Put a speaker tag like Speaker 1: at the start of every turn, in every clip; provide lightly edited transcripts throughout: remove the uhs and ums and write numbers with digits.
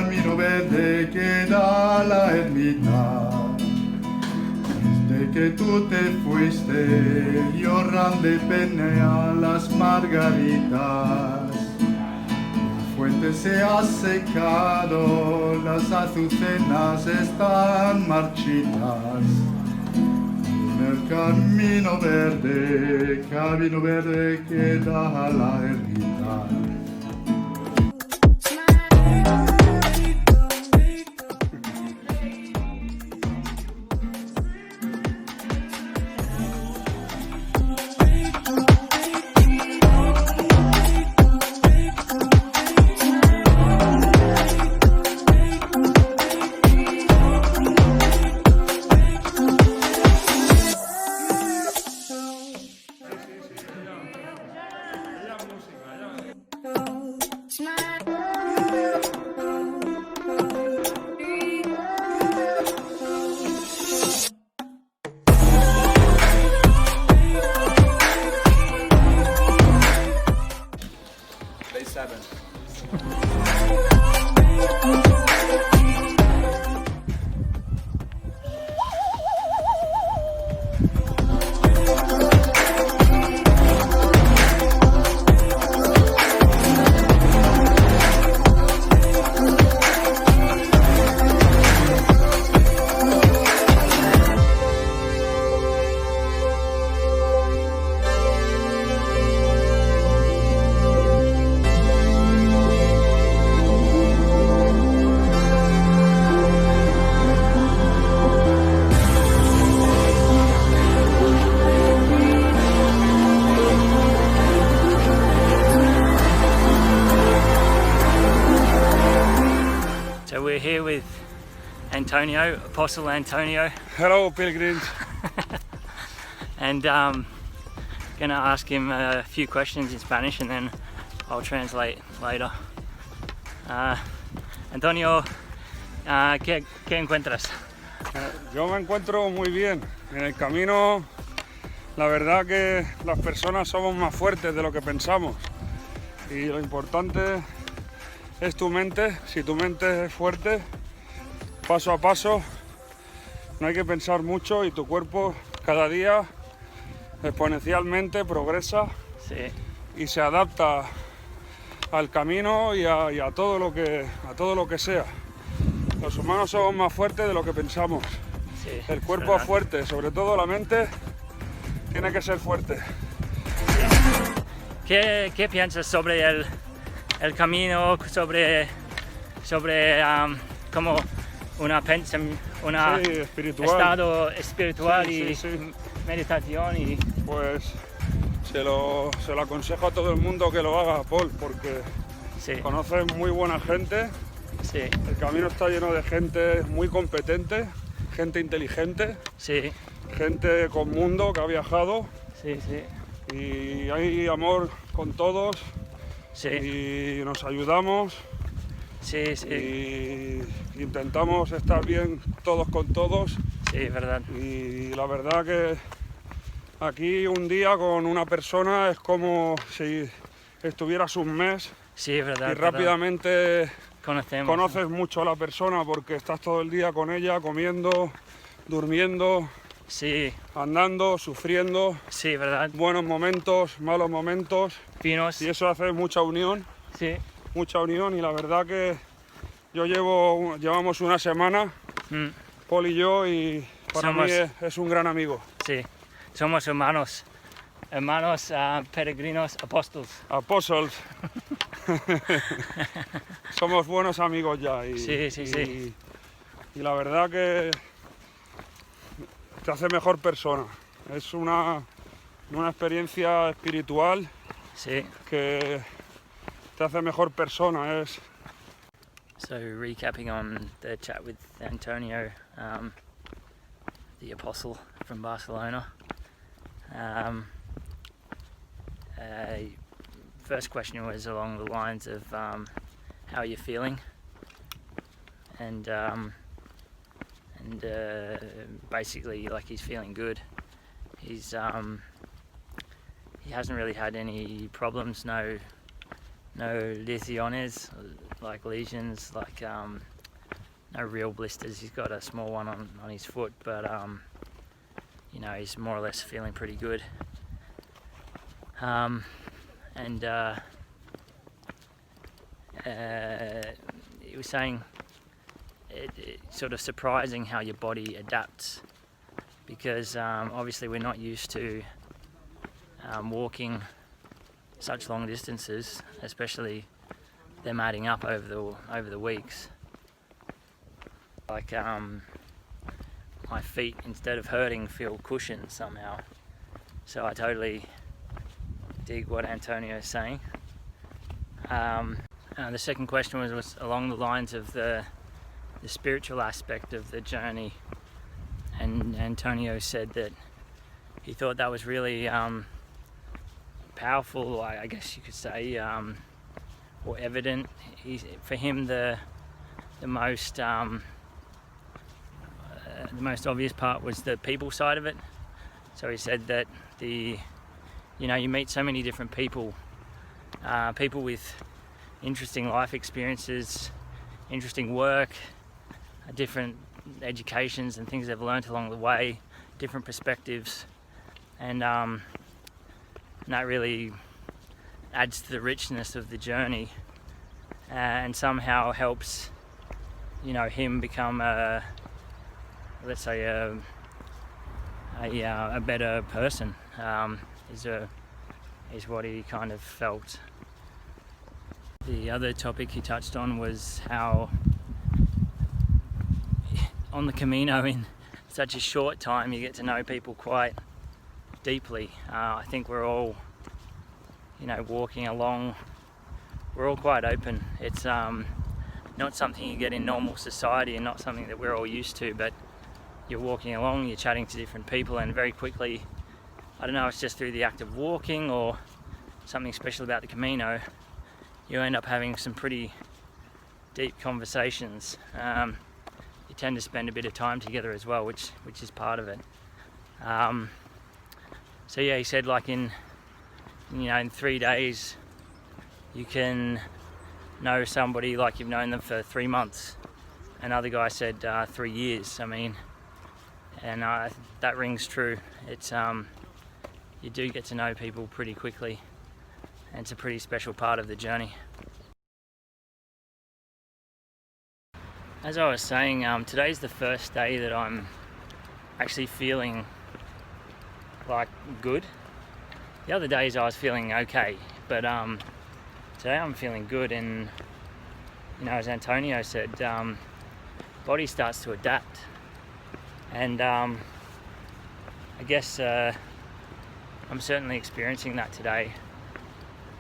Speaker 1: camino verde que da a la ermita. Desde que tú te fuiste, lloran de pena las margaritas. La fuente se ha secado, las azucenas están marchitas. En el camino verde que da a la ermita.
Speaker 2: Day 7.
Speaker 3: So we're here with Antonio, Apostle Antonio,
Speaker 4: Hello, pilgrims.
Speaker 3: and gonna ask him a few questions in Spanish and then I'll translate later. Antonio, ¿qué encuentras?
Speaker 4: Yo me encuentro muy bien. En el camino, la verdad que las personas somos más fuertes de lo que pensamos. Y lo importante es tu mente. Si tu mente es fuerte, paso a paso, no hay que pensar mucho y tu cuerpo cada día exponencialmente progresa
Speaker 3: Sí,
Speaker 4: y se adapta al camino y a todo lo que sea. Los humanos somos más fuertes de lo que pensamos.
Speaker 3: sí.
Speaker 4: El cuerpo
Speaker 3: ¿verdad?
Speaker 4: es fuerte, sobre todo la mente tiene que ser fuerte.
Speaker 3: ¿Qué piensas sobre el camino, sobre como un
Speaker 4: Sí, espiritual.
Speaker 3: estado espiritual
Speaker 4: Sí,
Speaker 3: y
Speaker 4: sí, sí.
Speaker 3: meditación y
Speaker 4: Pues se lo aconsejo a todo el mundo que lo haga, Paul, porque
Speaker 3: sí,
Speaker 4: conoces muy buena gente.
Speaker 3: sí,
Speaker 4: El camino está lleno de gente muy competente, gente inteligente,
Speaker 3: sí,
Speaker 4: gente con mundo que ha viajado
Speaker 3: sí, sí,
Speaker 4: y hay amor con todos
Speaker 3: sí,
Speaker 4: y nos ayudamos
Speaker 3: sí, sí,
Speaker 4: y intentamos estar bien todos con todos.
Speaker 3: sí, verdad.
Speaker 4: Y la verdad que aquí un día con una persona es como si estuvieras un mes
Speaker 3: Sí, verdad.
Speaker 4: y
Speaker 3: verdad.
Speaker 4: rápidamente
Speaker 3: Conocemos.
Speaker 4: conoces mucho a la persona porque estás todo el día con ella, comiendo, durmiendo,
Speaker 3: Sí,
Speaker 4: andando, sufriendo,
Speaker 3: sí, verdad.
Speaker 4: buenos momentos, malos momentos
Speaker 3: Vinos.
Speaker 4: y eso hace mucha unión y la verdad que llevamos una semana,
Speaker 3: Mm,
Speaker 4: Paul y yo, y para
Speaker 3: Somos-
Speaker 4: mí es un gran amigo.
Speaker 3: sí, somos hermanos, peregrinos, apóstoles.
Speaker 4: Apostles. Somos buenos amigos ya
Speaker 3: Sí, sí, sí.
Speaker 4: y la verdad que te hace mejor persona. Es una experiencia espiritual
Speaker 3: Sí.
Speaker 4: que te hace mejor persona.
Speaker 3: So recapping on the chat with Antonio, the apostle from Barcelona. First question was along the lines of how you're feeling, and basically like he's feeling good. He hasn't really had any problems, no no lesiones, like lesions, like no real blisters. He's got a small one on his foot, but you know, he's more or less feeling pretty good. He was saying it's sort of surprising how your body adapts, because obviously we're not used to walking such long distances, especially them adding up over the weeks. Like my feet, instead of hurting, feel cushioned somehow. So I totally dig what Antonio is saying. The second question was along the lines of the spiritual aspect of the journey, and Antonio said that he thought that was really powerful, I guess you could say, or evident. For him, the most obvious part was the people side of it. So he said that you meet so many different people, people with interesting life experiences, interesting work, different educations and things they've learned along the way, different perspectives, and that really adds to the richness of the journey, and somehow helps, him become a better person, is what he kind of felt. The other topic he touched on was how on the Camino, in such a short time, you get to know people quite deeply. I think we're all, walking along, we're all quite open. It's not something you get in normal society, and not something that we're all used to, but you're walking along, you're chatting to different people, and very quickly, I don't know, it's just through the act of walking or something special about the Camino, you end up having some pretty deep conversations. You tend to spend a bit of time together as well, which is part of it. So yeah, he said, like in 3 days, you can know somebody like you've known them for 3 months. Another guy said 3 years. I mean, and that rings true. It's you do get to know people pretty quickly, and it's a pretty special part of the journey. As I was saying, today's the first day that I'm actually feeling like good. The other days I was feeling okay, but today I'm feeling good, and as Antonio said, body starts to adapt, and I guess I'm certainly experiencing that today.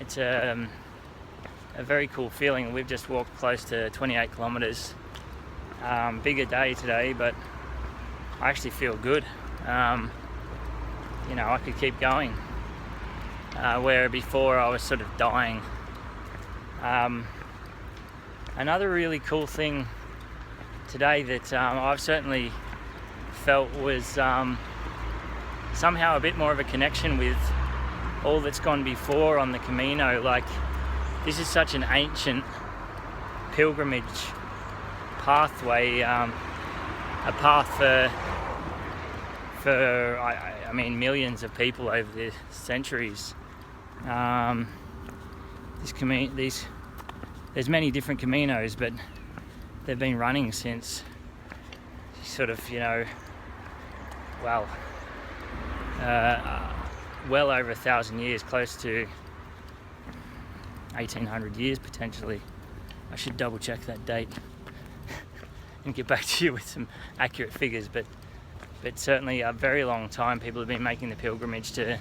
Speaker 3: It's a very cool feeling. We've just walked close to 28 kilometers. Bigger day today, but I actually feel good. I could keep going, where before I was sort of dying. Another really cool thing today that I've certainly felt was somehow a bit more of a connection with all that's gone before on the Camino. Like, this is such an ancient pilgrimage pathway, a path for I mean millions of people over the centuries. There's many different Caminos, but they've been running since sort of well over 1,000 years, close to 1,800 years potentially. I should double check that date and get back to you with some accurate figures, but certainly a very long time people have been making the pilgrimage to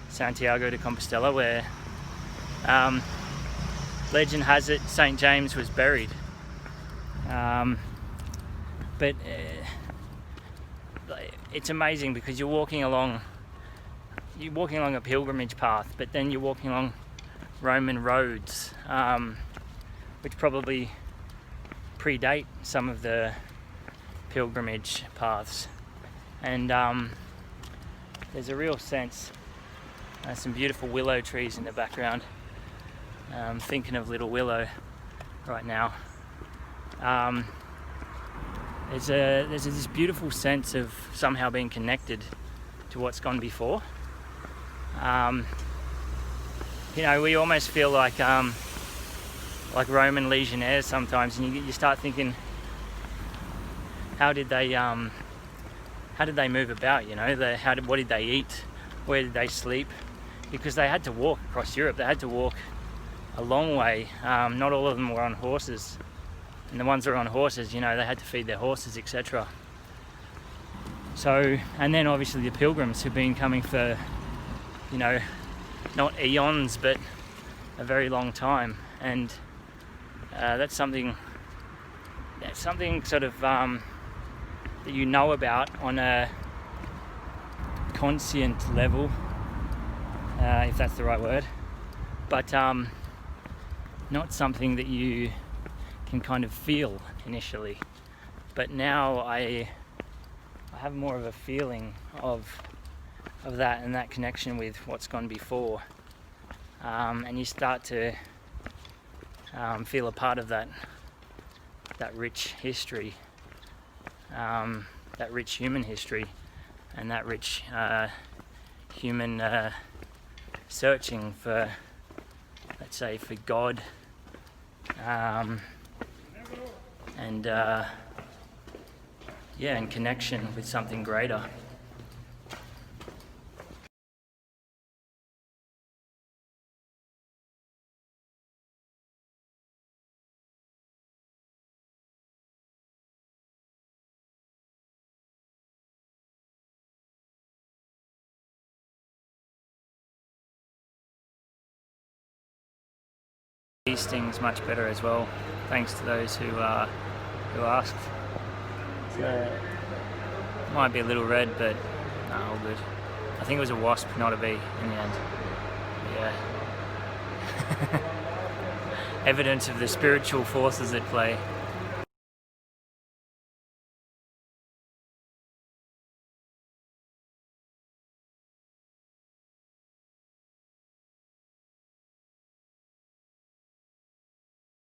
Speaker 3: Santiago de Compostela, where legend has it St. James was buried. But it's amazing because you're walking along a pilgrimage path, but then you're walking along Roman roads, which probably predate some of the pilgrimage paths. And there's a real sense, some beautiful willow trees in the background. thinking of little Willow right now. There's this beautiful sense of somehow being connected to what's gone before. You know, we almost feel like Roman legionnaires sometimes, and you start thinking, how did they move about? You know, what did they eat? Where did they sleep? Because they had to walk across Europe. They had to walk a long way. Not all of them were on horses, and the ones that were on horses, you know, they had to feed their horses, etc. So, and then obviously the pilgrims who've been coming for, you know, not eons, but a very long time, and that's something sort of that you know about on a conscient level, if that's the right word, but not something that you can kind of feel initially. But now I have more of a feeling of that, and that connection with what's gone before, and you start to feel a part of that rich history, that rich human history, and that rich human searching for, let's say, for God, and and connection with something greater. These things much better as well, thanks to those who asked. Might be a little red, but no, all good. I think it was a wasp, not a bee, in the end. Yeah. Evidence of the spiritual forces at play.